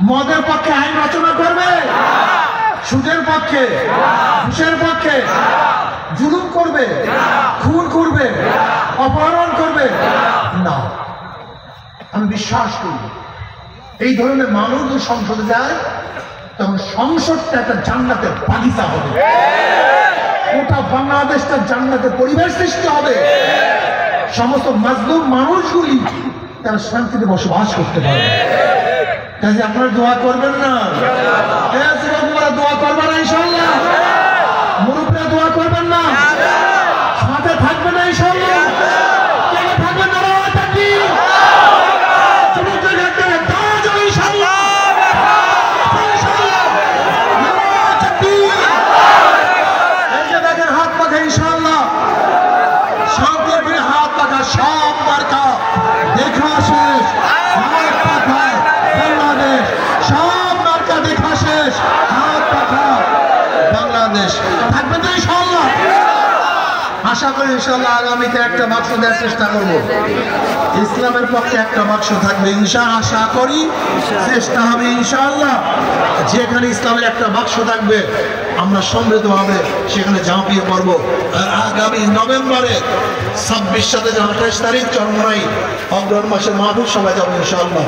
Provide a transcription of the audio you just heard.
মদের পক্ষে আইন রচনা করবে, সুদের পক্ষে, ঘুষের পক্ষে, জুলুম করবে, খুন করবে, অপহরণ করবে না। আমি বিশ্বাস করি এই ধরনের মানুষ যদি সংসদে যায় তখন সংসদটা একটা জান্নাতের বাগিচা হবে, ওটা বাংলাদেশটা জান্নাতের পরিবেশ সৃষ্টি হবে। সমস্ত মাজলুম মানুষগুলি তারা শান্তিতে বসবাস করতে পারবে। কাজে আপনারা দোয়া করবেন না? যুবকরা দোয়া করবেন না ইনশাআল্লাহ? মুরব্বীরা দোয়া করবেন না? সাথে থাকবেন না ইনশাআল্লাহ? কেন থাকবেন না? হাত পাখা ইনশাআল্লাহ, হাত পাখা সব মার্কা দেখা শেষ, বাংলাদেশ সব মার্কা দেখা শেষ, হাত পাখা বাংলাদেশ থাকবে তো ইনশাআল্লাহ। আশা করি ইনশাআল্লাহ আগামীতে একটা বাক্স দেওয়ার চেষ্টা করব, ইসলামের পক্ষে একটা বাক্স থাকবে আশা করি, চেষ্টা হবে ইনশাআল্লাহ। যেখানে ইসলামের একটা বাক্স থাকবে আমরা সমৃদ্ধভাবে সেখানে ঝাঁপিয়ে পড়বো। আর আগামী নভেম্বরে 26 সাথে 28 তারিখ চরমরাই অগ্রহণ মাসের মাহফিল সবাই যাবো ইনশাআল্লাহ।